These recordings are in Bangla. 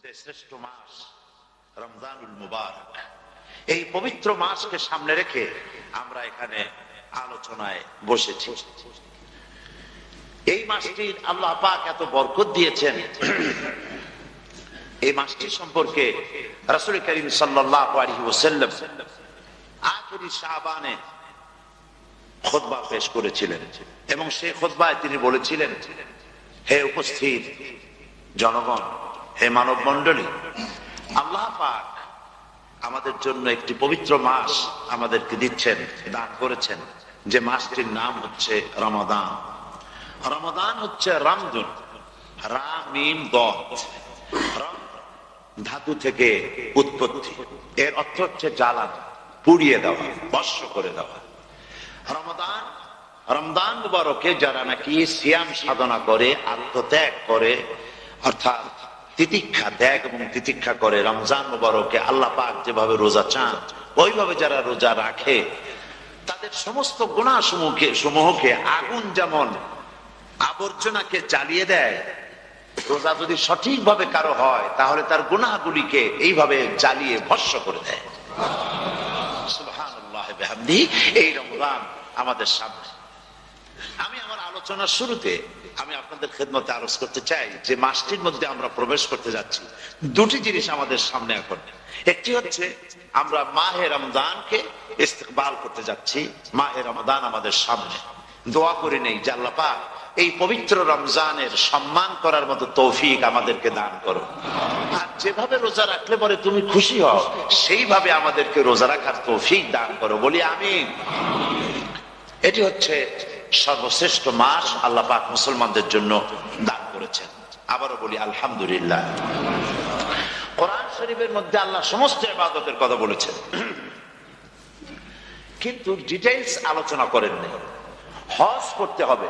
শ্রেষ্ঠ মাস রমজানুল মুবারক। এই পবিত্র মাসকে সামনে রেখে আমরা এখানে আলোচনায় বসেছি। এই মাসটির আল্লাহ পাক এত বরকত দিয়েছেন। এই মাসটি সম্পর্কে রাসূল করিম সাল্লাল্লাহু আলাইহি ওয়াসাল্লাম আখিরি শাবানে খুতবা পেশ করেছিলেন এবং সেই খুতবায় তিনি বলেছিলেন, হে উপস্থিত জনগণ, হে মানব মণ্ডলী, আল্লাহ পাক আমাদের জন্য একটি পবিত্র মাস আমাদেরকে দিচ্ছেন, দান করেছেন, যে মাসটির নাম হচ্ছে রমাদান। রমাদান হচ্ছে রামদুন, রা মিম দত, ধাতু থেকে উৎপত্তি। এর অর্থ হচ্ছে জ্বালানো, পুড়িয়ে দেওয়া, ভস্ম করে দেওয়া। রমাদান, রমজান মুবারকে যারা নাকি সিয়াম সাধনা করে, আত্মত্যাগ করে, অর্থাৎ তিতিক্ষা, ত্যাগ এবং তিতিক্ষা করে, রমজান মুবারকে আল্লাহ পাক যেভাবে রোজা চান ওইভাবে যারা রোজা রাখে, তাদের সমস্ত গুনাহ সমূহকে আগুন যেমন আবর্জনাকে জ্বালিয়ে দেয়, রোজা যদি সঠিকভাবে কারো হয় তাহলে তার গুনাহগুলিকে এইভাবে জ্বালিয়ে ভস্ম করে দেয়। সুবহানাল্লাহ বিহামদিহি। এই রমজান আমাদের সামনে। আমি আমার আলোচনার শুরুতে আমি আপনাদের খেদমতে আরজ করতে চাই যে মাসটির মধ্যে আমরা প্রবেশ করতে যাচ্ছি, দুটি জিনিস আমাদের সামনে এখন। একটি হচ্ছে আমরা মাহে রমজানকে ইস্তেকবাল করতে যাচ্ছি। মাহে রমজান আমাদের সামনে। দোয়া করে নেই যে আল্লাহ পাক এই পবিত্র রমজানের সম্মান করার মতো তৌফিক আমাদেরকে দান করো, আর যেভাবে রোজা রাখলে পরে তুমি খুশি হও সেইভাবে আমাদেরকে রোজা রাখার তৌফিক দান করো, বলি আমিন। এটি হচ্ছে সর্বশ্রেষ্ঠ মাস আল্লাহ পাক মুসলমানদের জন্য দান করেছেন। আবারও বলি আলহামদুলিল্লাহ। কোরআন শরীফের মধ্যে আল্লাহ সমস্ত ইবাদতের কথা বলেছেন, কিন্তু ডিটেইলস আলোচনা করেননি। হজ করতে হবে,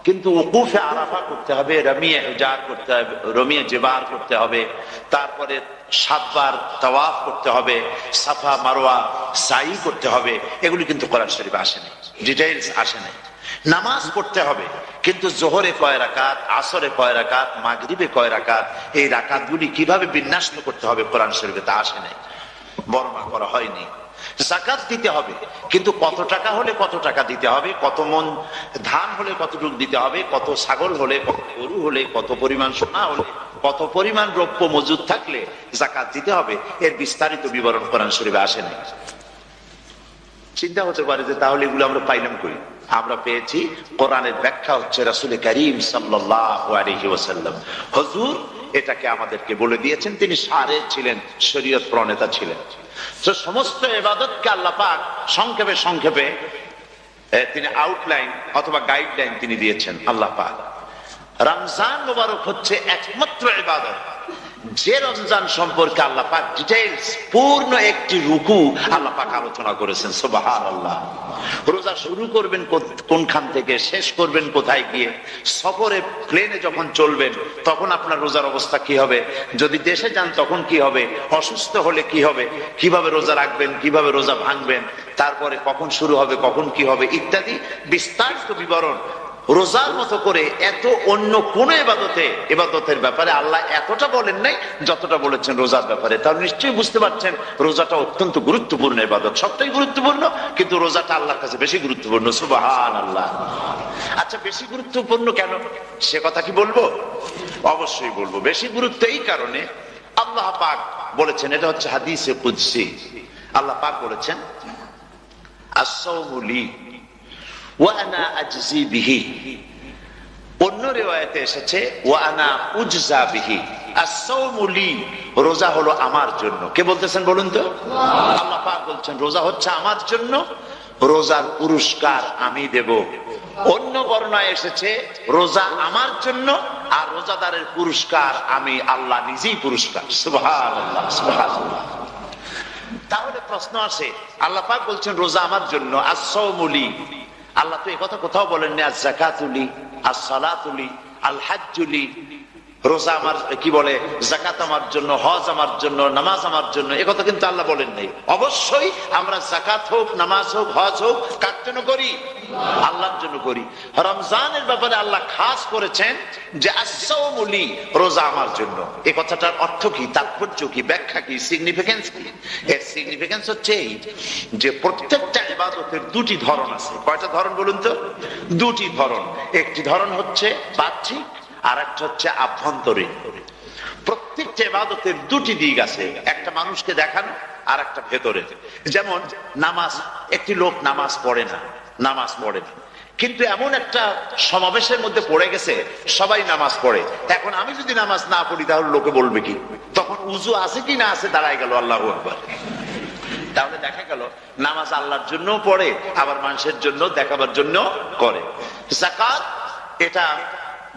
কিন্তু উকুফে আরাফা করতে হবে, রমিয়ে হুজার করতে হবে, রমিয়ে জিবার করতে হবে, তারপরে 7 বার তাওয়াফ করতে হবে, সাফা মারওয়া সাই করতে হবে। এগুলি কিন্তু কোরআন শরীফে আসেনি, ডিটেইলস আসেনি। নামাজ পড়তে হবে, কিন্তু জোহরে কয় রাকাত, আসরে কয় রাকাত, মাগরিবে কয় রাকাত, এই রাকাতগুলি কিভাবে বিন্যস্ত করতে হবে কোরআন শরীফে তা আসে নাই, বর্ণনা করা হয়নি। যাকাত দিতে হবে, কিন্তু কত টাকা হলে কত টাকা দিতে হবে, কত মন ধান হলে কতটুকু দিতে হবে, কত ছাগল হলে, কত গরু হলে, কত পরিমাণ সোনা হলে, কত পরিমাণ দ্রব্য মজুদ থাকলে যাকাত দিতে হবে, এর বিস্তারিত বিবরণ কোরআন শরীফে আসে নাই। চিন্তা হতে পারে যে তাহলে এগুলো আমরা পাইলাম কই? আমরা পেয়েছি কোরআনের ব্যাখ্যা হচ্ছে রাসূল করিম সাল্লাল্লাহু আলাইহি ওয়াসাল্লাম। হুজুর এটাকে আমাদেরকে বলে দিয়েছেন, তিনি সারে ছিলেন, শরীয়ত প্রণেতা ছিলেন। তো সমস্ত ইবাদতকে আল্লাহ পাক সংক্ষেপে সংক্ষেপে তিনি আউটলাইন অথবা গাইডলাইন তিনি দিয়েছেন আল্লাহ পাক। রমজান মুবারক হচ্ছে একমাত্র ইবাদত যে রমজান সম্পর্কে আল্লাহ পাক ডিটেইলস পূর্ণ একটি রুকু আল্লাহ পাক আলোচনা করেছেন। সুবহানাল্লাহ। রোজা শুরু করবেন কোনখান থেকে, শেষ করবেন কোথায় গিয়ে, সফরে প্লেনে যখন চলবেন তখন আপনার রোজার অবস্থা কি হবে, যদি দেশে যান তখন কি হবে, অসুস্থ হলে কি হবে, কিভাবে রোজা রাখবেন, কিভাবে রোজা ভাঙবেন, তারপরে কখন শুরু হবে, কখন কি হবে ইত্যাদি বিস্তারিত বিবরণ। রোজার মতো করে এত অন্য কোন ইবাদতের ব্যাপারে আল্লাহ এতটা বলেন নাই যতটা বলেছেন রোজার ব্যাপারে। তাহলে নিশ্চয়ই বুঝতে পারছেন রোজাটা অত্যন্ত গুরুত্বপূর্ণ ইবাদত। সবটাই গুরুত্বপূর্ণ, কিন্তু রোজাটা আল্লাহর কাছে বেশি গুরুত্বপূর্ণ। সুবহানাল্লাহ। আচ্ছা, বেশি গুরুত্বপূর্ণ কেন সে কথা কি বলবো? অবশ্যই বলবো। বেশি গুরুত্ব এই কারণে, আল্লাহ পাক বলেছেন, এটা হচ্ছে হাদিসে কুদসি। আল্লাহ পাক বলেছেন, আস-সাওমু লি ওয়া আনা আজজি বিহি। অন্য রিওয়ায়াতে এসেছে ওয়া আনা উজজা বিহি। আস-সাওমু লি, রোজা হলো আমার জন্য। কে বলতেছেন বলুন তো? আল্লাহ পাক বলছেন রোজা হচ্ছে আমার জন্য, রোজার পুরস্কার আমি দেব। অন্য বর্ণনায় এসেছে রোজা আমার জন্য আর রোজাদারের পুরস্কার আমি আল্লাহ নিজেই পুরস্কার। সুবহানাল্লাহ, সুবহানাল্লাহ। তাহলে প্রশ্ন আসে, আল্লাহ পাক বলছেন রোজা আমার জন্য, আস-সাওমু লি। আল্লাহ তো এই কথা কোথাও বলেননি আজ-যাকাতু লি, আস-সালাতু লি, আল-হাজ্জু লি। রোজা আমার কি বলে, যাকাত আমার জন্য, হজ আমার জন্য, নামাজ আমার জন্য, এ কথা কিন্তু আল্লাহ বলেন নাই। অবশ্যই আমরা যাকাত হোক, নামাজ হোক, হজ হোক কার জন্য করি? আল্লাহর জন্য করি। রমজানের ব্যাপারে আল্লাহ খাস করেছেন যে আস-সাওমু লি, রোজা আমার জন্য। এই কথাটার অর্থ কি, তাৎপর্য কি, ব্যাখ্যা কি, সিগনিফিকেন্স কি? এর সিগনিফিকেন্স হচ্ছে এই যে প্রত্যেকটা ইবাদতের দুটি ধরন আছে। কয়টা ধরন বলুন তো? দুটি ধরন। একটি ধরন হচ্ছে বাহ্যিক, আর একটা হচ্ছে আভ্যন্তরীণ। প্রত্যেকটা ইবাদতের দুটি দিক আছে, একটা মানুষকে দেখানো আর একটা ভেতরে। যেমন নামাজ, একটি লোক নামাজ পড়ে না, কিন্তু এমন একটা সমাবেশের মধ্যে পড়ে গেছে, সবাই নামাজ পড়ে। এখন আমি যদি নামাজ না পড়ি তাহলে লোকে বলবে কি? তখন উজু আছে কি না আছে দাঁড়ায় গেল আল্লাহু আকবার। তাহলে দেখা গেল নামাজ আল্লাহর জন্য পড়ে, আবার মানুষের জন্য দেখাবার জন্য করে। যাকাত এটা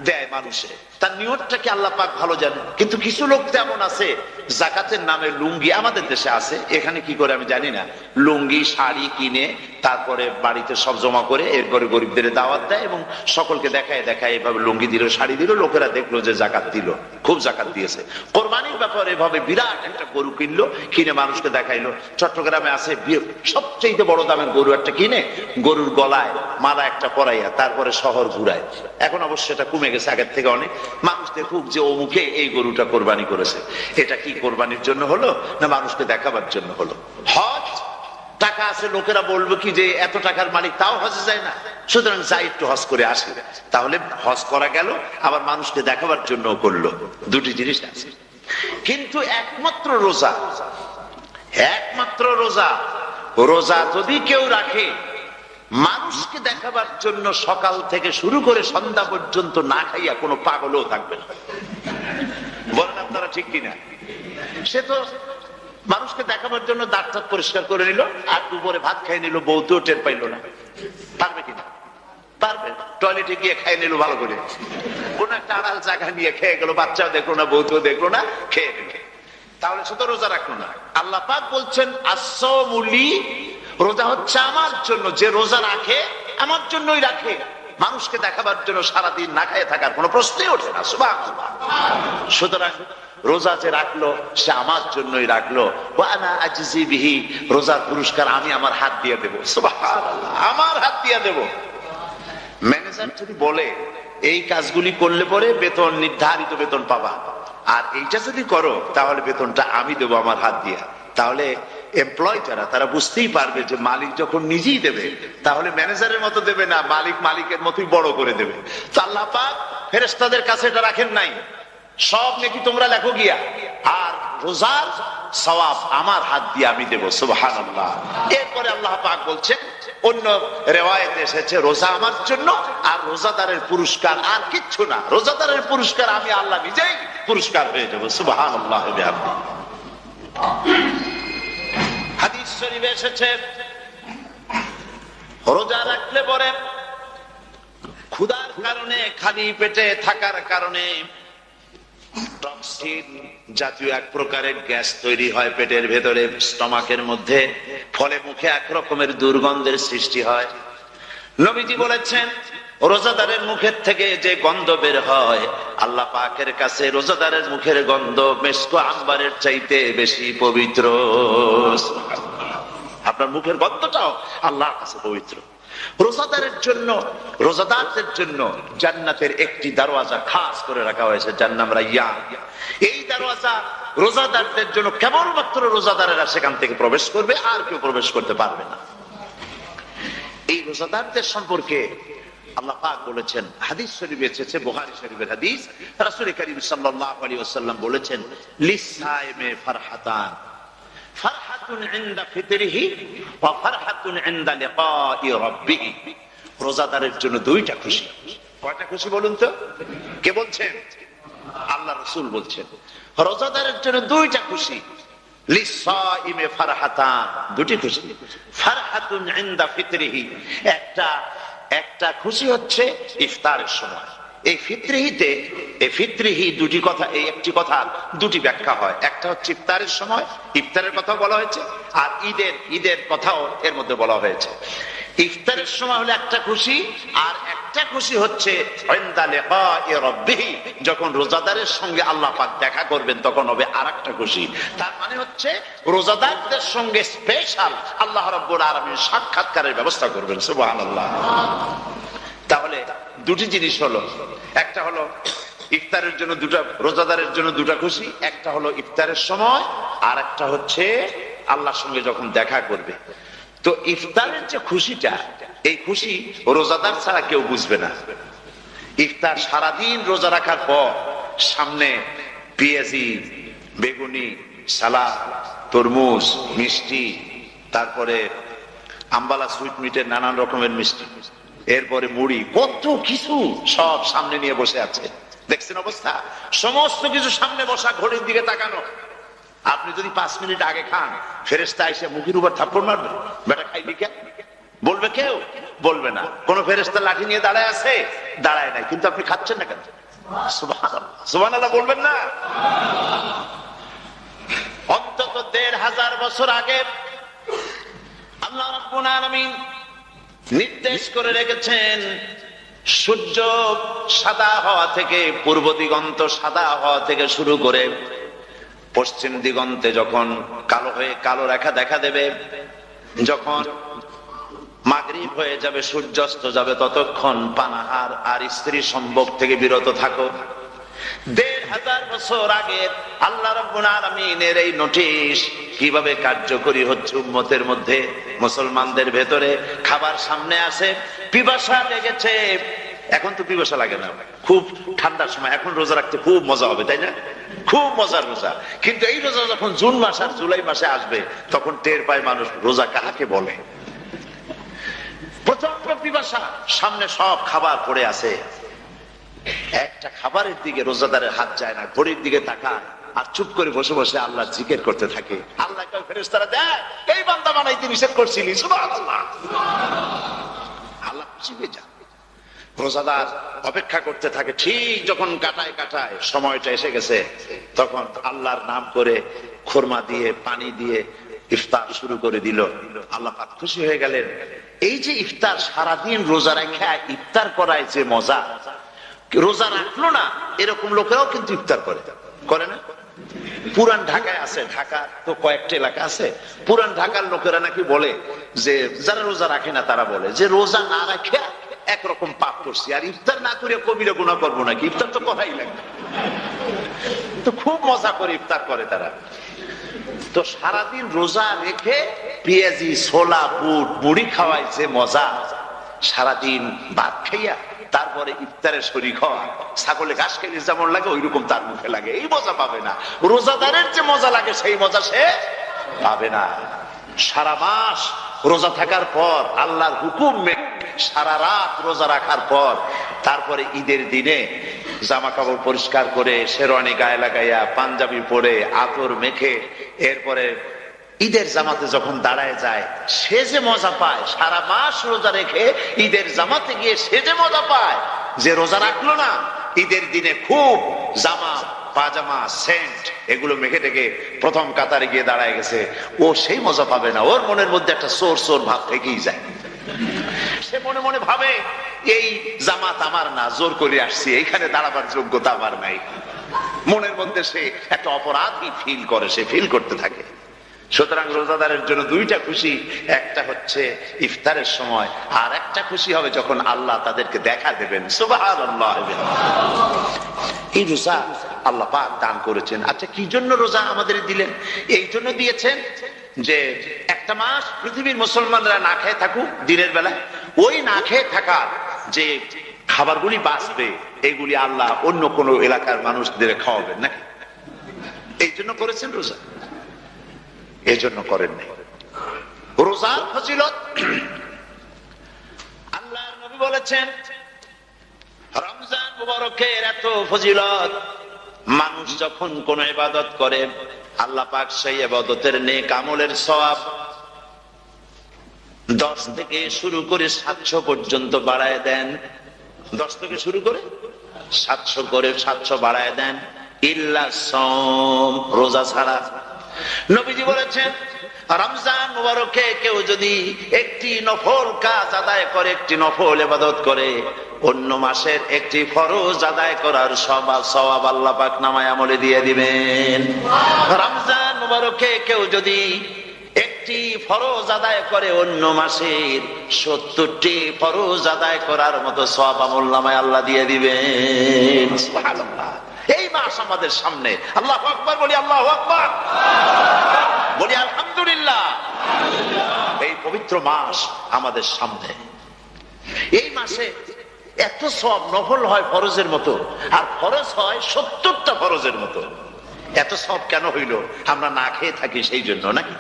দেয় মানুষে, তার নিয়তটাকে আল্লাহ পাক ভালো জানেন। কিন্তু কিছু লোক তেমন আছে, যাকাতের নামে লুঙ্গি, আমাদের দেশে আছে, এখানে কি করে আমি জানি না, লুঙ্গি শাড়ি কিনে তারপরে বাড়িতে সব জমা করে এরপরে গরিবদের দাওয়াত দেয় এবং সকলকে দেখায় এভাবে লুঙ্গি দিল, শাড়ি দিল, লোকেরা দেখলো যে যাকাত দিল, খুব যাকাত দিয়েছে। কোরবানির ব্যাপারে এভাবে বিরাট একটা গরু কিনলো, কিনে মানুষকে দেখাইলো। চট্টগ্রামে আছে সবচেয়ে বড় দামের গরু একটা কিনে গরুর গলায় মালা একটা পরাইয়া তারপরে শহর ঘুরায়। এখন অবশ্য এটা কমে গেছে আগের থেকে অনেক। মানুষ দেখুক যে অমুকে এই গরুটা কোরবানি করেছে। এটা কি কোরবানির জন্য হলো না মানুষকে দেখাবার জন্য হলো? হজ, টাকা আছে, লোকেরা বলবো কি যে এত টাকার মালিক তাও হজে যায় না, সুতরাং যাই একটু হজ করে আসে। তাহলে হজ করা গেল, আবার মানুষকে দেখাবার জন্য করলো। দুটি জিনিস আছে। কিন্তু একমাত্র রোজা যদি কেউ রাখে মানুষকে দেখাবার জন্য, সকাল থেকে শুরু করে সন্ধ্যা পর্যন্ত না খাইয়া কোনো পাগলও থাকবে না। বলেন আপনারা ঠিক কিনা? সে তো মানুষকে দেখাবার জন্য দাঁত টাত পরিষ্কার করে নিল, আর দুপুরে ভাত খাই নিল, বউতেও টের পাইল না। পারবে কিনা? পারবে। টয়লেটে গিয়ে খাই নিল ভালো করে, কোন একটা আড়াল জায়গা নিয়ে খেয়ে গেল, বাচ্চাও দেখলো না, বউতেও দেখলো না, খেয়ে নিল। তাহলে সে তো রোজা রাখলো না। আল্লাহ পাক বলছেন আস-সাওমু লি, রোজা হচ্ছে আমার জন্য। যে রোজা রাখে আমার জন্যই রাখে, মানুষকে দেখাবার জন্য সারাদিন না খেয়ে থাকার কোনো প্রশ্নই ওঠে না। সুবহানাল্লাহ। সুতরাং রোজা যে রাখলো সে আমার জন্যই রাখলো। ওয়া আনা আজজি বিহি, রোজার পুরস্কার আমি আমার হাত দিয়ে দেব। সুবহানাল্লাহ, আমার হাত দিয়ে দেব। ম্যানেজার যদি বলে এই কাজগুলি করলে পরে বেতন, নির্ধারিত বেতন পাবা, আর এইটা যদি করো তাহলে বেতনটা আমি দেবো আমার হাত দিয়ে, তাহলে এমপ্লয় যারা তারা বুঝতেই পারবে যে মালিক যখন নিজেই দেবে তাহলে ম্যানেজারের মতো দেবে না, মালিক মালিকের মতোই বড় করে দেবে। তো আল্লাহ পাক ফেরেশতাদের কাছে এটা রাখেন নাই, সব নাকি তোমরা লেখো গিয়া, আর রোজার সওয়াব আমার হাত দিয়ে আমি দেব। সুবহানাল্লাহ। এরপরে আল্লাহ পাক বলছেন, অন্য রিওয়ায়াতে এসেছে রোজা আমার জন্য, আর রোজাদারের পুরস্কার আর কিচ্ছু না, রোজাদারের পুরস্কার আমি আল্লাহ নিজেই পুরস্কার হয়ে যাব। সুবহানাল্লাহ। হাদিস শরীফে এসেছে রোজা রাখলে পরে ক্ষুধার কারণে, খালি পেটে থাকার কারণে টক্সিন জাতীয় এক প্রকারের গ্যাস তৈরি হয় পেটের ভেতরে, স্টমাকের মধ্যে, ফলে মুখে এক রকমের দুর্গন্ধের সৃষ্টি হয়। নবীজি বলেছেন রোজাদারের মুখের থেকে যে গন্ধ বের হয় আল্লাহ পাকের কাছে রোজাদারের মুখের গন্ধ মেশক আম্বারের চাইতে বেশি পবিত্র। আপনার মুখের গন্ধটাও আল্লাহর কাছে পবিত্র। রোজাদারের জন্য, রোজাদারদের জন্য জান্নাতের একটি দরওয়াজা খাস করে রাখা হয়েছে, যার নাম রায়্যান। এই দরওয়াজা রোজাদারদের জন্য, কেবলমাত্র রোজাদারেরা সেখান থেকে প্রবেশ করবে, আর কেউ প্রবেশ করতে পারবে না। এই রোজাদারদের সম্পর্কে আল্লাহ পাক বলেছেন, হাদিস শরীফে এসেছে, বুখারী শরীফের হাদিস, রাসূল করিম সাল্লাল্লাহু আলাইহি ওয়াসাল্লাম বলেছেন লিসাইমে ফারহাতান, ফারহাতুন ইনদা ফিতরিহি ওয়া ফারহাতুন ইনদা লিকাই রাব্বিহি। রোজাদারের জন্য দুইটা খুশি। কয়টা খুশি বলুন তো? কে বলছেন? আল্লাহ রাসূল বলছেন রোজাদারের জন্য দুইটা খুশি। লিসাইমে ফারহাতান, দুটি খুশি। ফারহাতুন ইনদা ফিতরিহি, একটা খুশি হচ্ছে ইফতারের সময়। এই ফিতরিহিতে, এই ফিতরিহি দুটি কথা, এই একটি কথা দুটি ব্যাখ্যা হয়। একটা হচ্ছে ইফতারের সময়, ইফতারের কথা বলা হয়েছে, আর ঈদের কথাও এর মধ্যে বলা হয়েছে। ইফতারের সময় হলো একটা খুশি, আর একটা আরেকটা খুশি হচ্ছে ইনদা লিকাই রাব্বিহি, যখন রোজাদারের সঙ্গে আল্লাহ পাক দেখা করবেন তখন হবে আরেকটা খুশি। তার মানে হচ্ছে রোজাদারদের সঙ্গে স্পেশাল আল্লাহ রাব্বুল আলামিন সাক্ষাৎকারের ব্যবস্থা করবেন। সুবহানাল্লাহ। তাহলে দুটি জিনিস হলো, একটা হলো ইফতারের জন্য দুটা, রোজাদারের জন্য দুটা খুশি, একটা হলো ইফতারের সময়, আর একটা হচ্ছে আল্লাহর সঙ্গে যখন দেখা করবে। তো ইফতারের যে খুশিটা, এই খুশি রোজাদার ছাড়া কেউ বুঝবে না। ইফতার সারাদিন রোজা রাখার পর সামনে পেঁয়াজি, বেগুনি, সালাদ, তরমুজ, মিষ্টি, তারপরে আম্বালা সুইট মিটের নানান রকমের মিষ্টি, এরপরে মুড়ি, কত কিছু সব সামনে নিয়ে বসে আছে। দেখছেন অবস্থা? সমস্ত কিছু সামনে বসা, ঘড়ির দিকে তাকানো। আপনি যদি 5 মিনিট আগে খান, ফেরেশতা এসে মুখের উপর থাপ্পড় মারবে, বেটা খাইবি কেন বলবে? কেউ বলবে না। কোন ফেরেশতা লাঠি নিয়ে দাঁড়ায় আছে? দাঁড়ায় নাই, কিন্তু আপনি খাচ্ছেন না কেন? সুবহানাল্লাহ, সুবহানাল্লাহ বলবেন না? অন্তত 1500 বছর আগে আল্লাহ রাব্বুল আলামিন নির্দেশ করে রেখেছেন, সূর্য সাদা হওয়া থেকে, পূর্ব দিগন্ত সাদা হওয়া থেকে শুরু করে পশ্চিম দিগন্তে যখন কালো হয়ে কালো রেখা দেখা দেবে, যখন মাগরিব হয়ে যাবে, সূর্যাস্ত যাবে, ততক্ষণ পানাহার আর স্ত্রী সম্ভোগ থেকে বিরত থাকো। 1500 বছর আগে আল্লাহ রাব্বুল আলামিনের এই নোটিশ কিভাবে কার্যকরী হচ্ছে উম্মতের মধ্যে, মুসলমানদের ভেতরে। খাবার সামনে আসে, পিপাসা লেগেছে, এখন তো পিপাসা লাগে না, খুব ঠান্ডার সময়, এখন রোজা রাখতে খুব মজা হবে, তাই না? খুব মজার রোজা। কিন্তু এই রোজা যখন জুন মাস আর জুলাই মাসে আসবে, তখন টের পায় মানুষ রোজা কাকে বলে। প্রচন্ড পিপাসা, সামনে সব খাবার পড়ে আছে, একটা খাবারের দিকে রোজাদারের হাত যায় না, ঘড়ির দিকে তাকায় আর চুপ করে বসে বসে আল্লাহ জিকির করতে থাকে। আল্লাহ কয়, ফেরেশতারা দেখ, এই বান্দা বানাইতে নিষেধ করছিলি। সুবহানাল্লাহ। আল্লাহ খুশি হয়ে যায়। রোজাদার অপেক্ষা করতে থাকে, ঠিক যখন কাটায় কাটায় সময়টা এসে গেছে, তখন আল্লাহর নাম করে খুরমা দিয়ে, পানি দিয়ে ইফতার শুরু করে দিল। আল্লাহ পাক খুশি হয়ে গেলেন। এই যে ইফতার, সারাদিন রোজা রেখে ইফতার করায় যে মজা, রোজা রাখলো না এরকম লোকেরাও কিন্তু ইফতার করে না? পুরান ঢাকায় আছে, ঢাকা তো কয়েকটা এলাকা আছে, পুরান ঢাকার লোকেরা নাকি বলে যে, যারা রোজা রাখে না তারা বলে যে, রোজা না রাখে একরকম পাপ করছি, আর ইফতার না করে কবিরা গুনাহ করবো নাকি, ইফতার তো করাই লাগবে। তো খুব মজা করে ইফতার করে তারা। তো সারাদিন রোজা রেখে পেঁয়াজি, ছোলা, বুট, মুড়ি খাওয়ায় যে মজা, সারাদিন ভাত খাইয়া তারপরে ইফতারের শরীক হওয়া, ছাগলে ঘাস খেলে যেমন লাগে ওইরকম তার মুখে লাগে, এই মজা পাবে না। রোজাদারের যে মজা লাগে সেই মজা সে পাবে না। সারা মাস রোজা থাকার পর, আল্লাহর হুকুম মেনে সারা রাত রোজা রাখার পর, তারপরে ঈদের দিনে জামা কাপড় পরিষ্কার করে, শেরওয়ানি গায়ে লাগাইয়া, পাঞ্জাবি পরে, আতর মেখে, এরপরে ঈদের জামাতে যখন দাঁড়ায় যায়, সে যে মজা পায়, সারা মাস রোজা রেখে ঈদের জামাতে গিয়ে সে যে মজা পায়, যে রোজা রাখলো না, ঈদের দিনে খুব জামা, পাজামা, সেন্ট এগুলো মেখে টেকে প্রথম কাতারে গিয়ে দাঁড়ায় গেছে, ও সেই মজা পাবে না। ওর মনের মধ্যে একটা চোর চোর ভাব থেকেই যায়। সে মনে মনে ভাবে, এই জামাত আমার না, জোর করে আসছি, এইখানে দাঁড়াবার যোগ্যতা আমার নাই। মনের মধ্যে সে একটা অপরাধী ফিল করে, সে ফিল করতে থাকে। সুতরাং রোজাদারের জন্য দুইটা খুশি, একটা হচ্ছে ইফতারের সময়, আর একটা খুশি হবে যখন আল্লাহ তাদেরকে দেখা দেবেন। সুবহানাল্লাহ। এই রোজা আল্লাহ পাক দান করেছেন। আচ্ছা, কি জন্য রোজা আমাদের দিলেন? এই জন্য দিয়েছেন যে একটা মাস পৃথিবীর মুসলমানরা না খেয়ে থাকুক দিনের বেলায়, ওই না খেয়ে থাকার যে খাবারগুলি বাঁচবে, এগুলি আল্লাহ অন্য কোন এলাকার মানুষদের খাওয়াবেন নাকি? এই জন্য করেছেন রোজা, এই জন্য করেন নাই। রোজার ফজিলত আল্লাহর নবী বলেছেন, রমজান মুবারকের এত ফজিলত, মানুষ যখন কোন ইবাদত করে, আল্লাহ পাক সেই ইবাদতের নেক আমলের সওয়াব 10 থেকে শুরু করে 700 পর্যন্ত বাড়ায় দেন। 10 থেকে শুরু করে 700 বাড়ায় দেন, ইল্লা সাওম, রোজা ছাড়া। নবীজি বলেছেন, রমজান মুবারকে কেউ যদি একটি নফল কাজ আদায় করে, একটি নফল ইবাদত করে, অন্য মাসের একটি ফরজ আদায় করার সওয়াব আল্লাহ পাক নামায় আমলে দিয়ে দিবেন। রমজান মুবারকে কেউ যদি একটি ফরজ আদায় করে অন্য মাসের 70টি ফরজ আদায় করার মতো সওয়াব আমলনামায় আল্লাহ দিয়ে দিবেন। সুবহানাল্লাহ। এই মাস আমাদের সামনে, আল্লাহু আকবার বলি, আল্লাহু আকবার বলি, আলহামদুলিল্লাহ। এই পবিত্র মাস আমাদের সামনে। এই মাসে এত সওয়াব নফল হয় ফরজের মতো, আর ফরজ হয় 70টা ফরজের মতো। এত সওয়াব কেন হইল? আমরা না খেয়ে থাকি সেই জন্য নাকি?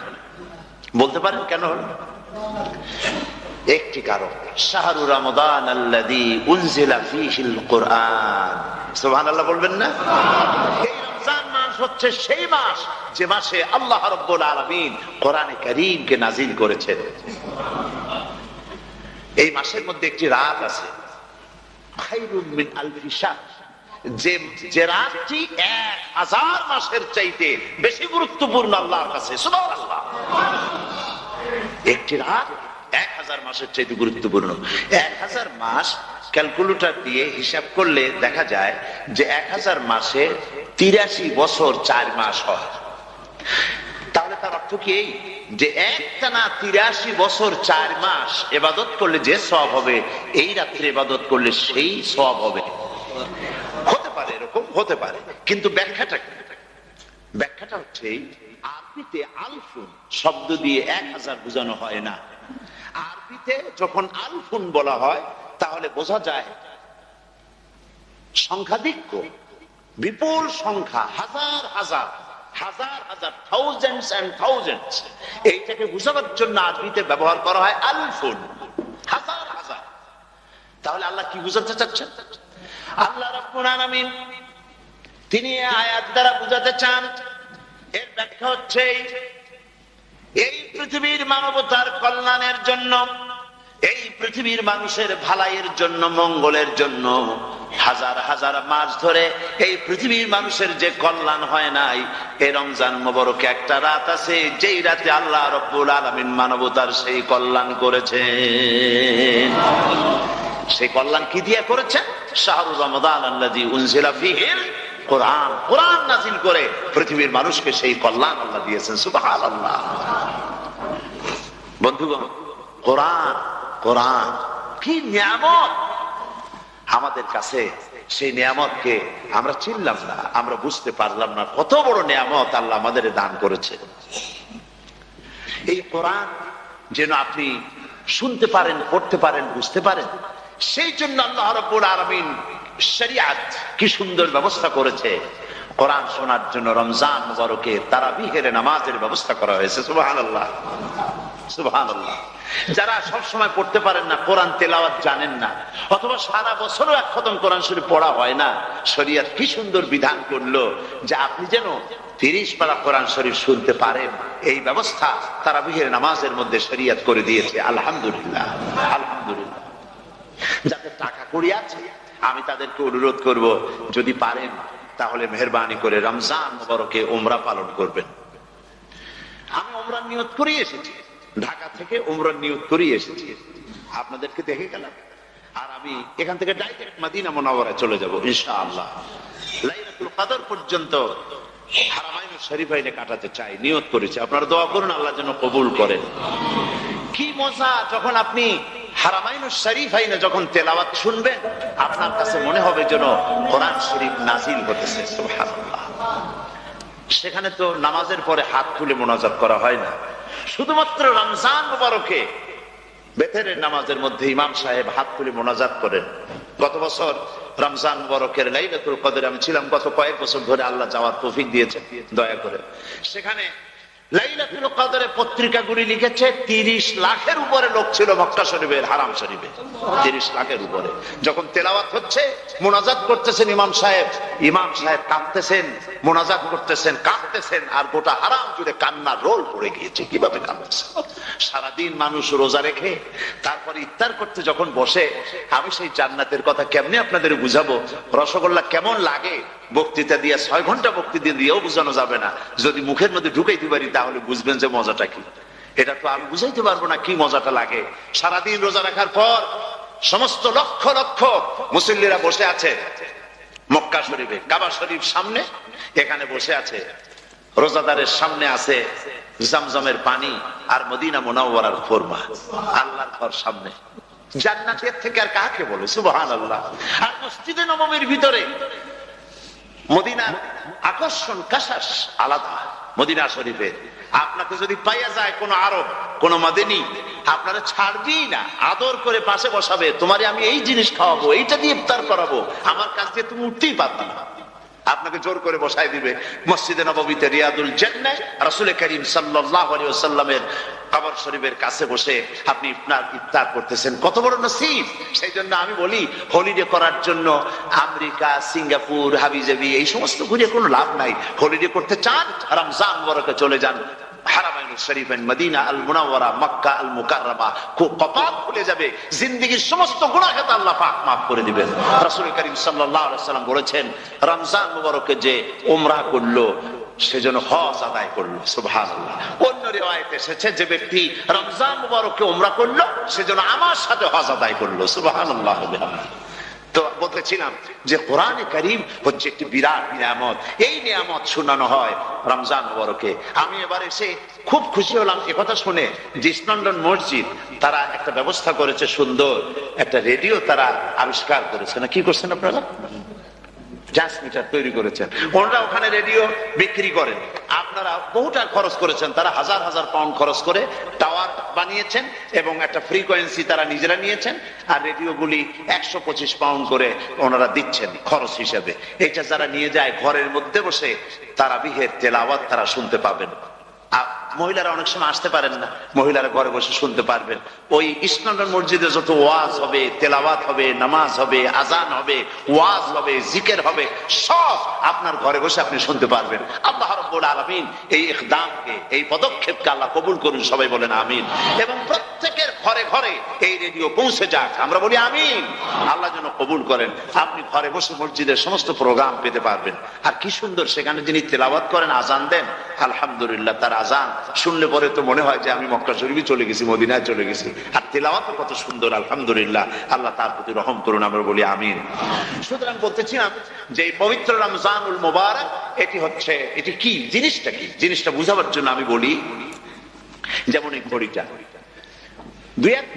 বলতে পারেন কেন হলো? একটি কারণ, শাহরু রমাদান আল্লাযী উনজিলা ফীহিল কুরআন। সুবহানাল্লাহ বলবেন না? এই রমজান মাস হচ্ছে সেই মাস যে মাসে আল্লাহ রাব্বুল আলামিন কোরআনে কারীমকে নাযিল করেছেন। এই মাসের মধ্যে একটি রাত আছে, খায়রুম মিন আলফি শাহর, যে রাতটি 1000 মাসের চাইতে বেশি গুরুত্বপূর্ণ আল্লাহর কাছে। সুবহানাল্লাহ। একটি রাত 1000 মাসের চাইতে গুরুত্বপূর্ণ। 1000 মাস ক্যালকুলেটর দিয়ে হিসাব করলে দেখা যায় যে 1000 মাসে 83 বছর 4 মাস হয়। তাহলে তার অর্থ কি এই যে একটানা 83 বছর 4 মাস ইবাদত করলে যে সওয়াব হবে, এই রাত্রে ইবাদত করলে সেই সওয়াব হবে? হতে পারে, এরকম হতে পারে, কিন্তু ব্যাখ্যাটা হচ্ছে আরবিতে আলফুন শব্দ দিয়ে 1000 বোঝানো হয় না। আরবিতে যখন আলফুন বলা হয় তাহলে বোঝা যায় সংখ্যাধিক্য, বিপুল সংখ্যা, হাজার হাজার হাজার হাজার, থাউজেন্ডস এন্ড থাউজেন্ডস। এইটাকে বোঝানোর জন্য আরবিতে ব্যবহার করা হয় আলফুন, হাজার হাজার। তাহলে আল্লাহ কি বোঝাতে চাচ্ছেন? আল্লাহ রাব্বুল আলামিন তিনি আয়াত দ্বারা বুঝাতে চান, এর ব্যাখ্যা হচ্ছে এই পৃথিবীর মানবতার কল্যাণের জন্য, এই পৃথিবীর মানুষের ভালাইয়ের জন্য, মঙ্গলের জন্য হাজার হাজার মাস ধরে এই পৃথিবীর মানুষের যে কল্যাণ হয় নাই, এই রমজান মুবারকে একটা রাত আছে যেই রাতে আল্লাহ রাব্বুল আলামিন মানবতার সেই কল্যাণ করেছেন। সেই কল্যাণ কি দিয়ে করেছেন? শাহরু রমাদান আল্লাযী উনজিলা ফীহিল কোরআন, কোরআন নাযিল করে পৃথিবীর মানুষকে সেই কল্যাণ আল্লাহ দিয়েছেন। সুবহানাল্লাহ। বন্ধুগণ, কোরআন, কোরআন কি নিয়ামত আমাদের কাছে! সেই নিয়ামতকে আমরা চিনলাম না, আমরা বুঝতে পারলাম না কত বড় নিয়ামত আল্লাহ আমাদের দান করেছে। এই কোরআন যেন আপনি শুনতে পারেন, পড়তে পারেন, বুঝতে পারেন, সেই জন্য আল্লাহ রাব্বুল আলামিন শরিয়াত কি সুন্দর ব্যবস্থা করেছে। কোরআন শোনার জন্য রমজান মুবারকে তারাবিহের নামাজের ব্যবস্থা করা হয়েছে। সুবহানাল্লাহ, সুবহানাল্লাহ। যারা সব সময় পড়তে পারেন না, কোরআন তেলাওয়াত জানেন না, অথবা সারা বছরও এক খতম কোরআন শরীফ পড়া হয় না, শরিয়ত কি সুন্দর বিধান করলো যে আপনি যেন 30 পারা কোরআন শরীফ শুনতে পারেন। এই ব্যবস্থা তারাবিহের নামাজের মধ্যে শরিয়ত করে দিয়েছে। আলহামদুলিল্লাহ, আলহামদুলিল্লাহ। যাদের টাকা কড়ি আছে আমি তাদেরকে অনুরোধ করব, যদি পারেন তাহলে মেহেরবানি করে রমজান মুবারকে উমরা পালন করবেন। আমি উমরার নিয়ত করে এসেছি, ঢাকা থেকে উমরার নিয়ত করে এসেছি, আপনাদেরকে দেখে গেলাম। আর আমি এখান থেকে ডাইরেক্ট মদিনা মুনাওয়ারায় চলে যাব ইনশাআল্লাহ। লাইলাতুল কদর পর্যন্ত হারামাইন শরীফাইনে কাটাতে চাই, নিয়ত করেছি। আপনারা দোয়া করুন আল্লাহ যেন কবুল করেন। কি মজা যখন আপনি হারামাইন শরীফাইনে যখন তেলাওয়াত শুনবেন, আপনার কাছে মনে হবে যেন কোরআন শরীফ নাজিল হতেছে। সুবহানাল্লাহ। সেখানে তো নামাজের পরে হাত তুলে মোনাজাত করা হয় না, শুধুমাত্র রমজান মুবারকে বেতেরের নামাজের মধ্যে ইমাম সাহেব হাত তুলে মোনাজাত করেন। গত বছর রমজান মুবারকের লাইলাতুল কদরে আমি ছিলাম, গত কয়েক বছর ধরে আল্লাহ যাওয়ার তৌফিক দিয়েছেন দয়া করে। সেখানে লাইলাতুল কদরে পত্রিকাগুলি লিখেছে 30 লাখের উপরে লোক ছিল মক্কা শরীফের, হারাম শরীফে 30 লাখের উপরে। যখন তেলাওয়াত হচ্ছে, মোনাজাত করতেছেন ইমাম সাহেব কাঁদতেছেন, মোনাজাত করতেছেন, কাঁদতেছেন, আর গোটা হারাম জুড়ে কান্নার রোল পড়ে গিয়েছে। কিভাবে কাঁদতেছে! সারাদিন মানুষ রোজা রেখে তারপরে ইফতার করতে যখন বসে, আমি সেই জান্নাতের কথা কেমনে আপনাদের বুঝাবো? রসগোল্লা কেমন লাগে বক্তৃতা দিয়ে 6 ঘন্টা বক্তৃতা দিয়েও বোঝানো যাবে না। যদি মুখের মধ্যে ঢুকাইতে পারি তাহলে বুঝবেন যে মজাটা কি। এটা তো আমি বুঝাইতে পারবো না কি মজাটা লাগে। সারাদিন রোজা রাখার পর সমস্ত লক্ষ লক্ষ মুসল্লিরা বসে আছে মক্কা শরীফে, কাবা শরীফ সামনে, এখানে বসে আছে। রোজাদারের সামনে আছে জমজমের পানি আর মদিনা মুনাওয়ারার ফরমা, আল্লাহর ঘর সামনে। জান্নাতের থেকে আর কাকে বলে সুবহানাল্লাহ। আর মসজিদে নববীর ভিতরে মদিনার আকর্ষণ কাশাস আলাদা। মদিনা শরীফে আপনাকে যদি পাইয়া যায় কোন আরব, কোন মাদানী, আপনারা ছাড়বেই না, আদর করে পাশে বসাবে, তোমারে আমি এই জিনিস খাওয়াবো, এইটা দিয়ে ইফতার করাবো, আমার কাছ দিয়ে তুমি উঠতেই পারবে না, আপনাকে জোর করে বসায় দিবে। মসজিদে নববীতে রিয়াদুল জান্নাহ রাসূল করিম সাল্লাল্লাহু আলাইহি ওয়াসাল্লামের কবর শরীফের কাছে বসে আপনি ইফতার করতেছেন, কত বড় নসিব। সেই জন্য আমি বলি, হলিডে করার জন্য আমেরিকা, সিঙ্গাপুর, হাবিজাবি এই সমস্ত ঘুরে কোনো লাভ নাই। হলিডে করতে চান, রমজান মুবারকে চলে যান হারামাইনুল শরীফাইন, মদিনা আল মুনাওয়ারা, মক্কা আল মুকাররমা, কপাল খুলে যাবে, জিন্দেগীর সমস্ত গুনাহ খাতা আল্লাহ পাক maaf করে দিবেন। রাসূল করিম সাল্লাল্লাহু আলাইহি ওয়াসাল্লাম বলেছেন, রমজান মুবারকে যে উমরা করলো সেজন্য হজ আদায় করলো। সুবহানাল্লাহ। অন্য রিওয়ায়াতে এসেছে, যে ব্যক্তি রমজান মুবারকে উমরা করলো সেজন্য আমার সাথে হজ আদায় করলো। সুবহানাল্লাহ। তো বলতেছিলাম যে কোরআনে কারীম হচ্ছে একটি বিরাট নিয়ামত। এই নিয়ামত শোনানো হয় রমজান মুবারকে। আমি এবার এসে খুব খুশি হলাম একথা শুনে যে ইস্ট লন্ডন মসজিদ তারা একটা ব্যবস্থা করেছে, সুন্দর একটা রেডিও তারা আবিষ্কার করেছে। না কি করছেন আপনারা? ট্রান্সমিটার তৈরি করেছেন। ওনারা ওখানে রেডিও বিক্রি করেন, আপনারা বহুটা খরচ করেছেন, তারা হাজার হাজার পাউন্ড খরচ করে টাওয়ার বানিয়েছেন এবং একটা ফ্রিকোয়েন্সি তারা নিজেরা নিয়েছেন, আর রেডিওগুলি 125 পাউন্ড করে ওনারা দিচ্ছেন খরচ হিসেবে। এটা যারা নিয়ে যায় ঘরের মধ্যে বসে তারাবিহের তেলাওয়াত তারা শুনতে পাবেন। মহিলারা অনেক সময় আসতে পারেন না, মহিলারা ঘরে বসে শুনতে পারবেন। ওই ইস্ট লন্ডন মসজিদে যত ওয়াজ হবে, তেলাওয়াত হবে, নামাজ হবে, আজান হবে, ওয়াজ হবে, জিকির হবে, সব আপনার ঘরে বসে আপনি শুনতে পারবেন। আল্লাহ রাব্বুল আলামিন এই ইকদামকে, এই পদক্ষেপকে আল্লাহ কবুল করুন, সবাই বলেন আমিন। এবং প্রত্যেকের ঘরে ঘরে এই রেডিও পৌঁছে যাক, আমরা বলি আমিন। আল্লাহ যেন কবুল করেন। আপনি ঘরে বসে মসজিদের সমস্ত প্রোগ্রাম পেতে পারবেন। আর কি সুন্দর, সেখানে যিনি তেলাওয়াত করেন, আজান দেন, আলহামদুলিল্লাহ, তার আজান শুনলে পরে তো মনে হয় যে আমি মক্কা শরীফে চলে গেছি, মদিনায় চলে গেছি। আর তেলাওয়াত কত সুন্দর, আলহামদুলিল্লাহ। আল্লাহ তার প্রতি রহম করুন, আমরা বলি আমিন। সুতরাং বলতেছিলাম যে এই পবিত্র রমজানুল মুবারক এটি কি জিনিসটা, কি জিনিসটা বুঝাবার জন্য আমি বলি, যেমন এই ঘড়িটা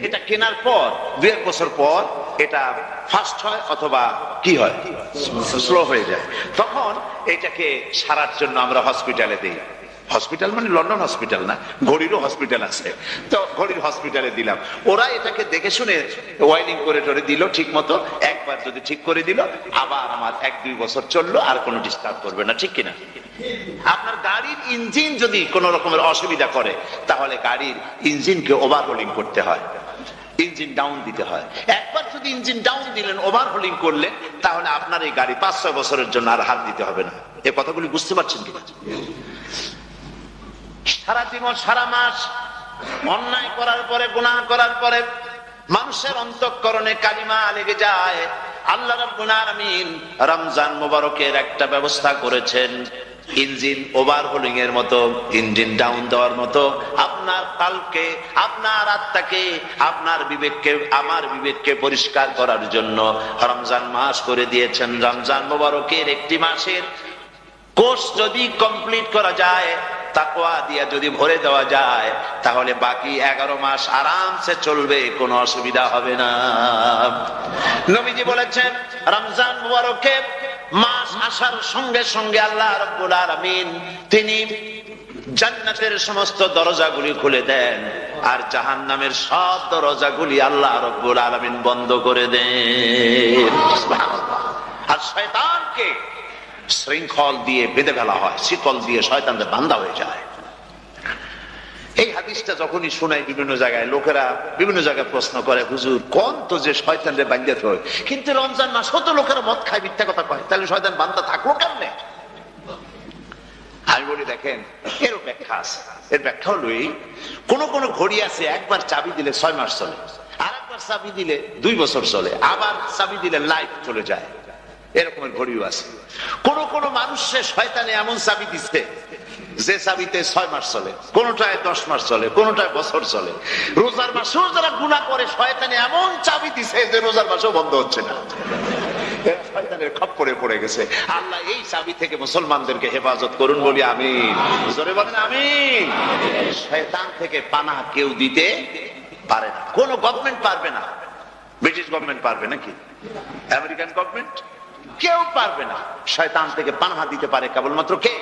এটা কেনার পর 2-1 বছর পর এটা ফাস্ট হয় অথবা কি হয়, স্লো হয়ে যায়। তখন এটাকে সারার জন্য আমরা হসপিটালে দিই। হসপিটাল মানে লন্ডন হসপিটাল না, ঘড়িরও হসপিটাল আছে। তো ঘড়ির হসপিটালে দিলাম, ওরা এটাকে দেখে শুনে ওয়াইলিং করে টরে দিল ঠিক মতো। একবার যদি ঠিক করে দিল, আবার আমার 1-2 বছর চললো, আর কোনো ডিস্টার্ব করবে না, ঠিক কিনা? আপনার গাড়ির ইঞ্জিন যদি কোনো রকমের অসুবিধা করে, তাহলে গাড়ির ইঞ্জিনকে ওভারহোলিং করতে হয়, ইঞ্জিন ডাউন দিতে হয়। একবার যদি ইঞ্জিন ডাউন দিলেন, ওভারহোলিং করলেন, তাহলে আপনার এই গাড়ি 5-6 বছরের জন্য আর হাত দিতে হবে না। এই কথাগুলি বুঝতে পারছেন কিনা? সারা জীবন, সারা মাস অন্যায় করার পরে, গুনাহ করার পরে মানুষের অন্তঃকরণে কালিমা লেগে যায়। আল্লাহ রাব্বুল আলামিন রমজান মুবারকের একটা ব্যবস্থা করেছেন, ইঞ্জিন ওভারহোলিং এর মতো, ইঞ্জিন ডাউন দেওয়ার মতো। আপনার কালকে, আপনার আত্মাকে, আপনার বিবেককে, আমার বিবেককে পরিষ্কার করার জন্য রমজান মাস করে দিয়েছেন। রমজান মুবারকের একটি মাসের কোর্স যদি কমপ্লিট করা যায়, তাকওয়া দিয়া যদি ভরে দেওয়া যায়, তাহলে বাকি 11 মাস আরামসে চলবে, কোনো অসুবিধা হবে না। নবীজি বলেছেন, রমজান মুবারকে মাস আসার সঙ্গে সঙ্গে আল্লাহ রাব্বুল আলামিন তিনি জান্নাতের সমস্ত দরজাগুলি খুলে দেন, আর জাহান্নামের সব দরজাগুলি আল্লাহ রাব্বুল আলামিন বন্ধ করে দেন। সুবহানাল্লাহ। আর শয়তানকে শৃঙ্খল দিয়ে বেঁধে ফেলা হয়, শিকল দিয়ে শয়তানদের বান্ধা হয়ে যায়। এই হাদিসটা যখনই শোনাই বিভিন্ন জায়গায়, লোকেরা বিভিন্ন জায়গায় প্রশ্ন করে, হুজুর কোন তো যে শয়তানদের বান্ধাতে হয়, কিন্তু রমজান মাস হতো লোকেরা মদ খায়, মিথ্যা কথা কয়, তাহলে শয়তান বান্ধা থাকলো কেমনে? আমি বলি, দেখেন, এর ব্যাখ্যা আছে। এর ব্যাখ্যা হলো এই, কোন কোন ঘড়ি আছে একবার চাবি দিলে 6 মাস চলে, আর একবার চাবি দিলে 2 বছর চলে, আবার চাবি দিলে লাইফ চলে যায়। এরকমের ঘড়িও আছে। কোন কোন মানুষের শয়তানে এমন চাবি দিচ্ছে যে চাবিতে 6 মাস চলে, কোনটায় 10 মাস চলে, কোনটায় বছর চলে। রোজার মাসেও যারা গুনাহ করে শয়তান এমন চাবি দিছে যে রোজার মাসেও বন্ধ হচ্ছে না, শয়তানের খপ্পরে পড়ে গেছে। আল্লাহ এই চাবি থেকে মুসলমানদেরকে হেফাজত করুন, বলি আমিন। জোরে বলেন আমিন। শয়তান থেকে পানাহ কেউ দিতে পারে না, কোন গভর্নমেন্ট পারবে না। ব্রিটিশ গভর্নমেন্ট পারবে নাকি? American government? কেউ পারবে না। শয়তান থেকে পানাহ দিতে পারে কেবলমাত্র কে?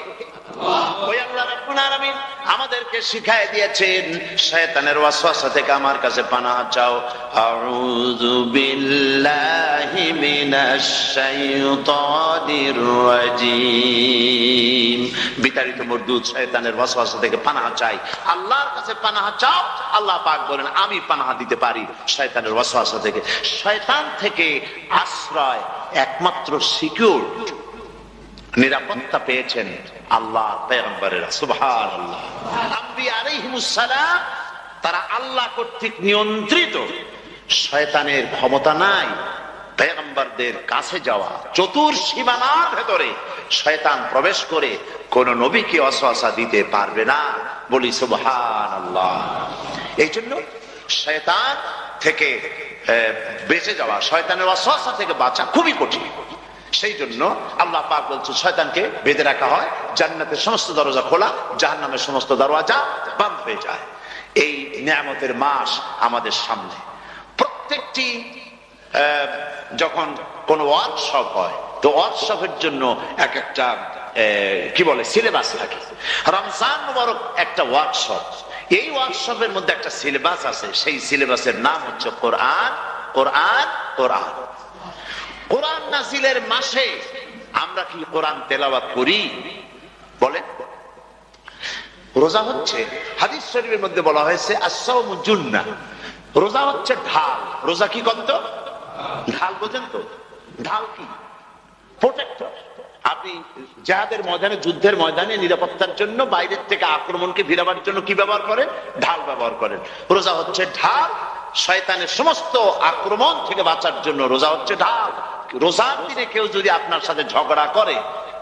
ওই আল্লাহ রাব্বুল আলামিন আমাদেরকে শিখায় দিয়েছেন, শয়তানের ওয়াসওয়াসা থেকে আমার কাছে পানাহ চাও। আউযু বিল্লাহি মিনাশ শাইতানির রাজীম। বিতাড়িত মরদুদ শয়তানের ওয়াসওয়াসা থেকে পানাহ চাই, আল্লাহর কাছে পানাহ চাও। আল্লাহ পাক বলেন আমি পানাহ দিতে পারি শয়তানের ওয়াসওয়াসা থেকে। শয়তান থেকে আশ্রয় একমাত্র সিকিউর, নিরাপত্তা পেয়েছেন আল্লাহ পয়গম্বরেরা। সুবহানাল্লাহ। আম্বিয়া আলাইহিমুস সালাম তারা আল্লাহ কর্তৃক নিয়ন্ত্রিত, শয়তানের ক্ষমতা নাই পয়গম্বরদের কাছে যাওয়া। চতুর্সীমানার ভেতরে শয়তান প্রবেশ করে কোন নবীকে ওয়াসওয়াসা দিতে পারবে না, বলি সুবহানাল্লাহ। এই জন্য শয়তান থেকে বেঁচে যাওয়া, শয়তানের ওয়াসওয়াসা থেকে বাঁচা খুবই কঠিন। সেই জন্য আল্লাহ পাক বলছেন শয়তানকে বেঁধে রাখা হয়, জান্নাতের সমস্ত দরজা খোলা, জাহান্নামের সমস্ত দরজা বন্ধ হয়ে যায়। এই নিয়ামতের মাস আমাদের সামনে। প্রত্যেকটি যখন কোন ওয়ার্কশপ হয়, তো ওয়ার্কশপের জন্য এক একটা কি বলে সিলেবাস থাকে। রমজান মুবারক একটা ওয়ার্কশপ, এই ওয়ার্কশপের মধ্যে একটা সিলেবাস আছে, সেই সিলেবাসের নাম হচ্ছে কোরআন। কোরআন কোরআন কোরআন নাজিলের মাসে আমরা কি কোরআন তেলাওয়াত করি? বলেন। রোজা হচ্ছে, হাদিস শরীফের মধ্যে বলা হয়েছে আস-সাওমু জুন্নাহ, রোজা হচ্ছে ঢাল। রোজা কি করত? ঢাল। বোঝেন তো ঢাল কি? প্রোটেক্টর। আপনি জিহাদের ময়দানে, যুদ্ধের ময়দানে নিরাপত্তার জন্য, বাইরের থেকে আক্রমণকে ভিড়াবার জন্য কি ব্যবহার করেন? ঢাল ব্যবহার করেন। রোজা হচ্ছে ঢাল, শয়তানের সমস্ত আক্রমণ থেকে বাঁচার জন্য রোজা হচ্ছে ঢাল। রোজার দিনে কেউ যদি আপনার সাথে ঝগড়া করে,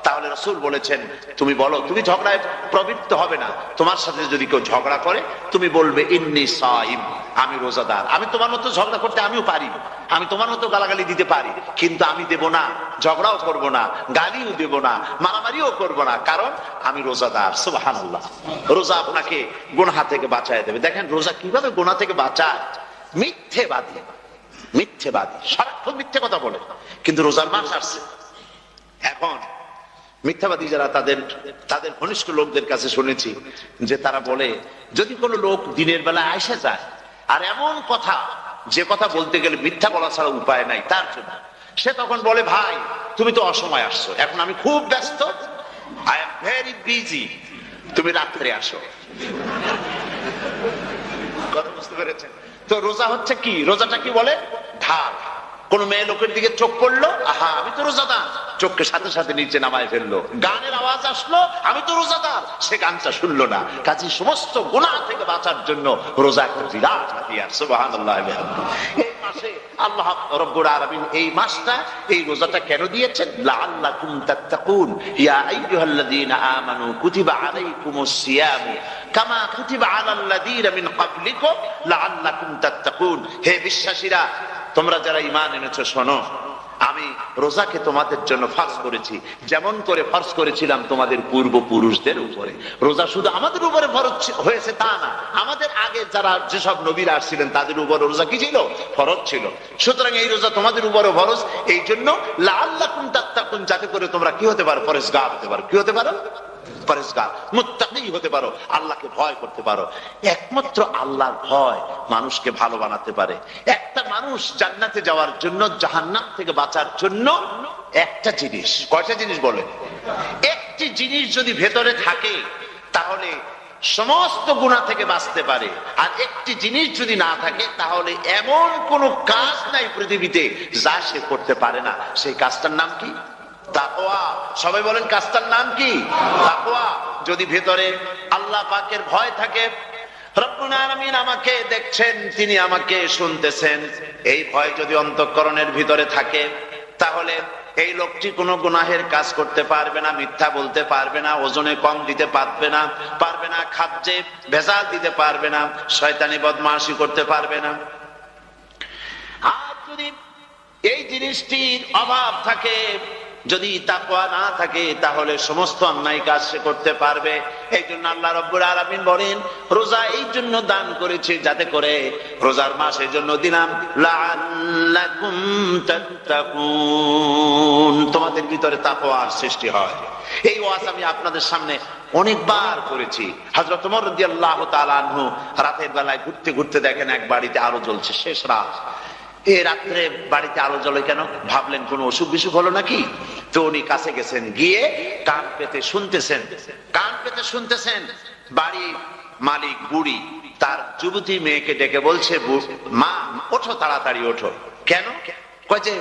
তাহলে রাসূল বলেছেন তুমি বলো, তুমি ঝগড়ায় প্রবৃত্ত হবে না। তোমার সাথে যদি কেউ ঝগড়া করে, তুমি বলবে ইন্নী সাইম, আমি রোজাদার। আমি তোমার মতো ঝগড়া করতে আমিও পারি, আমি তোমার মতো গালাগালি দিতে পারি, কিন্তু আমি দেব না, ঝগড়াও করব না, গালিও দেব না, মারামারিও করব না, কারণ আমি রোজাদার। সুবহানাল্লাহ। রোজা আপনাকে গুনাহ থেকে বাঁচায় দেবে। দেখেন রোজা কিভাবে গুনাহ থেকে বাঁচায়। মিথ্যেবাদী, মিথ্যেবাদী সারাক্ষণ মিথ্যে কথা বলে, কিন্তু রোজার মাস আসছে। এখন মিথ্যাবাদী যারা, তাদের ঘনিষ্ঠ লোকদের কাছে শুনেছি যে তারা বলে, যদি কোনো লোক দিনের বেলা আইসা যায় আর এমন কথা, যে কথা বলতে গেলে মিথ্যা বলা ছাড়া উপায় নাই তার জন্য, সে তখন বলে ভাই তুমি তো অসময় আসছো, এখন আমি খুব ব্যস্ত, আই এম ভেরি বিজি, তুমি রাত্রে আসো। কথা বুঝতে পেরেছেন তো? রোজা হচ্ছে কি? রোজাটা কি বলে? ঢাল। কোন মেয়ে লোকের দিকে চোখ পড়লো, আহা আমি তো রোজাদার, চোখকে সাথে সাথে নিচে নামায় ফেললো। গানের আওয়াজ আসলো, আমি তো রোজাদার, সে গানটা শুনলো না। কাজে সমস্ত গুনাহ থেকে বাঁচার জন্য রোজা একটা বিরাট হাতিয়ার। সুবহানাল্লাহ। এই মাসে আল্লাহ রাব্বুল আলামিন এই মাসটা, এই রোজাটা কেন দিয়েছেন? লাআল্লাকুম তাত্তাকুন, ইয়া আইয়ুহাল্লাযীনা আমানু কুতিবা আলাইকুমুস সিয়াম কামা কুতিবা আলাল্লাযীনা মিন ক্বাবলিকুম লাআল্লাকুম তাত্তাকুন। হে বিশ্বাসীরা, তোমরা যারা ঈমান এনেছো, শোনো, আমি রোজাকে তোমাদের জন্য ফরজ করেছি, যেমন করে ফরজ করেছিলাম তোমাদের পূর্বপুরুষদের উপরে। রোজা শুধু আমাদের উপরে ফরজ হয়েছে তা না, আমাদের আগে যারা যেসব নবীরা আসছিলেন তাদের উপরে রোজা কি ছিল? ফরজ ছিল। সুতরাং এই রোজা তোমাদের উপরে ফরজ, এই জন্য লাআল্লাকুম তাত্তাকুন, যাতে করে তোমরা কি হতে পারো? পরেজগার হতে পারো। কি হতে পারো? পরেজগার, মুত্তাকি হতে পারো, আল্লাহকে ভয় করতে পারো। একমাত্র আল্লাহর ভয় মানুষকে ভালো বানাতে পারে। একটা মানুষ জান্নাতে যাওয়ার জন্য, জাহান্নাম থেকে বাঁচার জন্য একটা জিনিস, কয়টা জিনিস বলে? একটি জিনিস যদি ভেতরে থাকে তাহলে সমস্ত গুনাহ থেকে বাঁচতে পারে। আর একটি জিনিস যদি না থাকে তাহলে এমন কোন কাজ নাই পৃথিবীতে যা সে করতে পারে না। সেই কাজটার নাম কি? তাকওয়া। সবাই বলেন কাজটার নাম কি? তাকওয়া। যদি ভেতরে আল্লাহ পাকের ভয় থাকে, রব্বুল আলামিন আমাকে দেখছেন, তিনি আমাকে শুনতেছেন, এই ভয় যদি অন্তঃকরণের ভিতরে থাকে, তাহলে এই লোকটি কোনো গুনাহের কাজ করতে পারবে না, মিথ্যা বলতে পারবে না, ওজনে কম দিতে পারবে না, খাদ্যে ভেজাল দিতে পারবে না, শয়তানি বদমাশি করতে পারবে না। আর যদি এই জিনিসটির অভাব থাকে, যদি তাকওয়া না থাকে, তাহলে সমস্ত অন্যায় কাজ সে করতে পারবে। এই জন্য আল্লাহ রাব্বুল আলামিন বলেন, রোজা এই জন্য দান করেছে যাতে করে, রোজার মাস এই জন্য দিলাম লাআল্লাকুম তাত্তাকুন, তোমাদের ভিতরে তাকওয়ার সৃষ্টি হয়। এই ওয়াজ আমি আপনাদের সামনে অনেকবার করেছি। হযরত ওমর রাদিয়াল্লাহু তাআলা আনহু রাতের বেলায় ঘুরতে ঘুরতে দেখেন এক বাড়িতে আলো জ্বলছে, শেষ রাত। এই রাত্রে বাড়িতে আলো জ্বলে কেন? ভাবলেন কোন অসুখ বিসুখ হলো নাকি। তো উনি কাছে গেছেন, গিয়ে কান পেতে শুনতেছেন। বাড়ি মালিক বুড়ি তার যুবতী মেয়েকে ডেকে বলছে, মা ওঠো, তাড়াতাড়ি ওঠো। কেন? কয় যে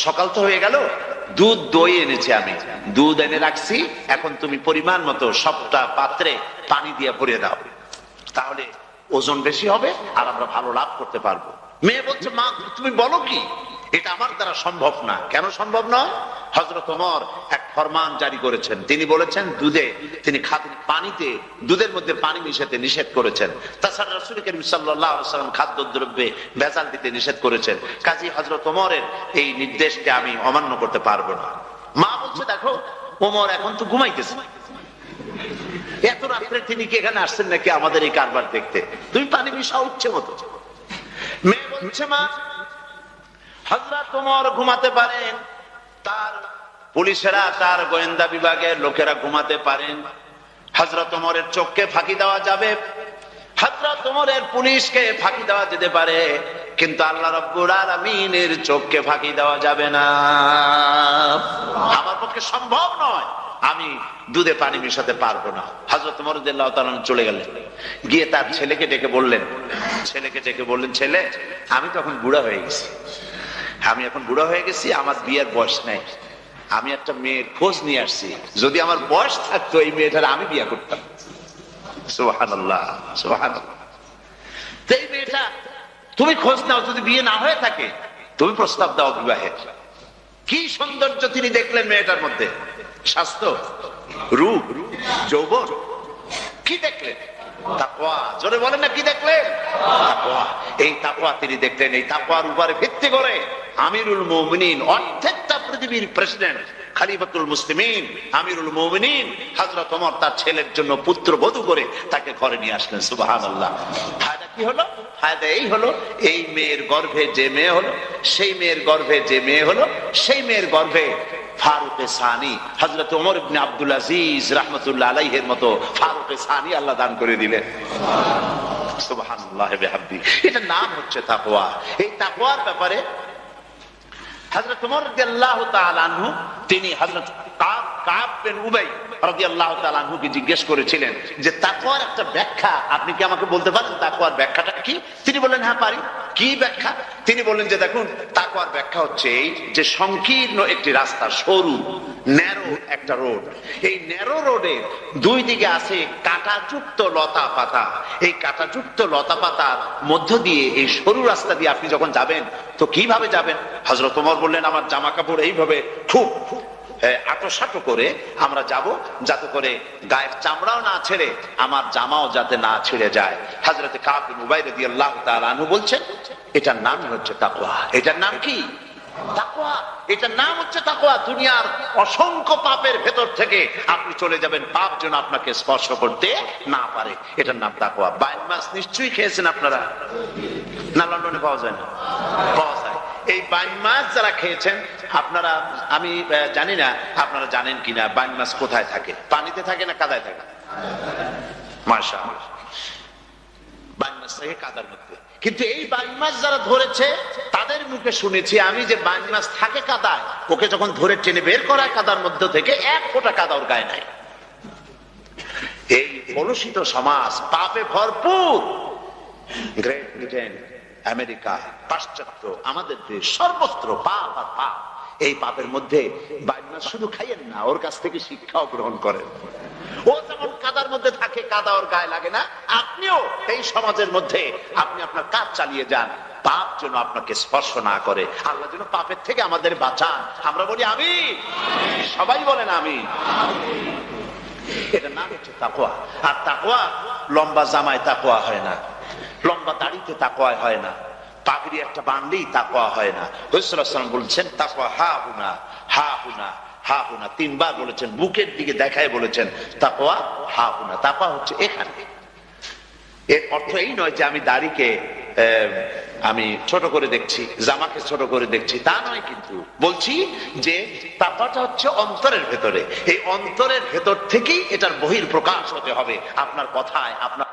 সকাল তো হয়ে গেল, দুধ দই এনেছি, আমি দুধ এনে রাখছি, এখন তুমি পরিমাণ মতো সবটা পাত্রে পানি দিয়ে ভরে দাও, তাহলে ওজন বেশি হবে আর আমরা ভালো লাভ করতে পারবো। মেয়ে বলছে, মা তুমি বলো কি, এটা আমার দ্বারা সম্ভব না। কেন সম্ভব নয়? হযরত ওমর এক ফরমান জারি করেছেন, তিনি বলেছেন পানিতে দুধের মধ্যে পানি মিশাতে নিষেধ করেছেন। তাছাড়া রাসূল করিম সাল্লাল্লাহু আলাইহি ওয়াসাল্লাম খাদ্যদ্রব্যে ভেজাল দিতে নিষেধ করেছেন। কাজী হযরত ওমরের এই নির্দেশকে আমি অমান্য করতে পারবো না। মা বলছে, দেখো ওমর এখন তো ঘুমাইতেছে, এত রাত্রে তিনি কি এখানে আসছেন নাকি আমাদের এই কারবার দেখতে, তুমি পানি মিশাও ইচ্ছে মতো। মেয়ে বলছে, মা হযরত ওমর ঘুমাতে পারেন, তার পুলিশেরা, তার গোয়েন্দা বিভাগের লোকেরা ঘুমাতে পারেন, হযরত ওমরের চোখকে ফাঁকি দেওয়া যাবে, হযরত ওমরের পুলিশকে ফাঁকি দেওয়া যেতে পারে, কিন্তু আল্লাহ রাব্বুল আলামিনের চোখকে ফাঁকি দেওয়া যাবে না। আমার পক্ষে সম্ভব নয়, আমি দুধে পানি মিশাতে পারবো না। হযরত ওমর রাদিয়াল্লাহু তাআলা চলে গেলেন, গিয়ে তার ছেলেকে ডেকে বললেন, ছেলে আমি তো এখন বুড়া হয়ে গেছি, আমার বিয়ের বয়স নাই, আমি একটা মেয়ের খোঁজ নিয়ে আসছি, যদি আমার বয়স থাকতো এই মেয়েটার আমি বিয়ে করতাম। সুবহানাল্লাহ, সুবহানাল্লাহ। এই মেয়েটা তুমি খোঁজ নাও, যদি বিয়ে না হয়ে থাকে তুমি প্রস্তাব দাও বিবাহের। কি সৌন্দর্য তিনি দেখলেন মেয়েটার মধ্যে, স্বাস্থ্য, রূপ, যৌবন, কি দেখলেন? তাকওয়া। জোরে বলেন না, কি দেখলেন? তাকওয়া। এই তাকওয়া তিনি দেখলেন। এই তাকওয়ার উপরে ভিত্তি করে আমিরুল মুমিনিন, অর্ধেকটা পৃথিবীর প্রেসিডেন্ট, খলিফাতুল মুসলিমিন, আমিরুল মুমিনিন হযরত ওমর তার ছেলের জন্য পুত্রবধূ করে তাকে ঘরে নিয়ে আসলেন। সুবহানাল্লাহ। ফায়দা কি হলো? ফায়দা এই হলো, এই মেয়ের গর্ভে যে মেয়ে হলো, সেই মেয়ের গর্ভে ফারুকে সানি হযরত ওমর ইবনে আব্দুল আজিজ রাহমাতুল্লাহ আলাইহির মতো ফারুকে সানি আল্লাহ দান করে দিলেন। সুবহানাল্লাহ বিহামদি। এটা নাম হচ্ছে তাকওয়া। এই তাকওয়ার ব্যাপারে হযরত ওমর রাদিয়াল্লাহু তাআলা আনহু তিনি হযরত কাব বিন উবাই রাদিয়াল্লাহু তাআলা আনহুকে জিজ্ঞেস করেছিলেন যে তাকওয়ার একটা ব্যাখ্যা আপনি কি আমাকে বলতে পারেন, তাকওয়ার ব্যাখ্যাটা কি? তিনি বললেন, হ্যাঁ পারি। কি ব্যাখ্যা? তিনি বললেন যে দেখুন, তাকওয়ার ব্যাখ্যা হচ্ছে এই যে সংকীর্ণ একটি রাস্তা, সরু ন্যারো একটা রোড, এই ন্যারো রোডের দুই দিকে আছে কাঁটাযুক্ত লতা পাতা। এই কাঁটাযুক্ত লতা পাতার মধ্য দিয়ে এই সরু রাস্তা দিয়ে আপনি যখন যাবেন তো কিভাবে যাবেন? হযরত ওমর বললেন, আমার জামা কাপড় এইভাবে খুব আটোসাটো করে আমরা যাব, যাতে করে গায়ের চামড়াও না ছেড়ে আমার জামাও যাতে না ছিঁড়ে যায়। হযরত কাব বিন উবাই রাদিয়াল্লাহু তাআলা আনহু বলছেন, এটার নাম হচ্ছে তাকওয়া। এটার নাম কি? তাকওয়া। এটার নাম হচ্ছে তাকওয়া। দুনিয়ার অসংখ্য পাপের ভেতর থেকে আপনি চলে যাবেন, পাপ যেন আপনাকে স্পর্শ করতে না পারে। এটার নাম তাকওয়া। বাইন মাছ নিশ্চয়ই খেয়েছেন আপনারা, না লন্ডনে পাওয়া যায় না? পাওয়া যায়। এই বাইন মাছ যারা খেয়েছেন আপনারা, আমি জানি না আপনারা জানেন কিনা, বাইন মাছ কোথায় থাকে? পানিতে থাকে না কাদায় থাকে? মাশাআল্লাহ, বাইন মাছ থাকে কাদার মধ্যে। কিন্তু এই বাইন মাছ যারা ধরেছে তাদের মুখে শুনেছি আমি যে বাইন মাছ থাকে কাদায়, ওকে যখন ধরে টেনে বের করা কাদার মধ্যে থেকে এক ফোঁটা কাদা ওর গায়ে নাই। এই কলুষিত সমাজ, পাপে ভরপুর, গ্রেট ব্রিটেন, আমেরিকা, পাশ্চাত্য, আমাদের দেশ, সর্বত্র পাপ আর পাপ। এই পাপের মধ্যে বাইন মাছ শুধু খাইয়েন না, ওর কাছ থেকে শিক্ষাও গ্রহণ করেন। ও যেমন কাদার মধ্যে থাকে, কাদা ওর গায়ে লাগে না, আপনিও এই সমাজের মধ্যে আপনি আপনার কাজ চালিয়ে যান, পাপ যেন আপনাকে স্পর্শ না করে। আল্লাহ যেন পাপের থেকে আমাদের বাঁচান। আমরা বলি আমিন, সবাই বলেন আমিন। এটা নাম হচ্ছে তাকওয়া। আর তাকওয়া লম্বা জামায় তাকওয়া হয় না, লম্বা দাড়িতে তাকওয়া হয় না, পাগড়ি একটা বানলেই তাকওয়া হয় না। রাসূলুল্লাহ সাল্লাল্লাহু আলাইহি ওয়াসাল্লাম বলেছেন তাকওয়া হা হুনা, হা হুনা, হা হুনা, তিনবার বলেছেন, বুকের দিকে দেখায় বলেছেন তাকওয়া হা হুনা। তাকওয়া হচ্ছে এখানে। এর অর্থ এই নয় যে আমি দাড়িকে আমি ছোট করে দেখছি, জামাকে ছোট করে দেখছি, তা নয়। কিন্তু বলছি যে তাকওয়াটা হচ্ছে অন্তরের ভেতরে, এই অন্তরের ভেতর থেকেই এটার বহির প্রকাশ হতে হবে আপনার কথায়, আপনার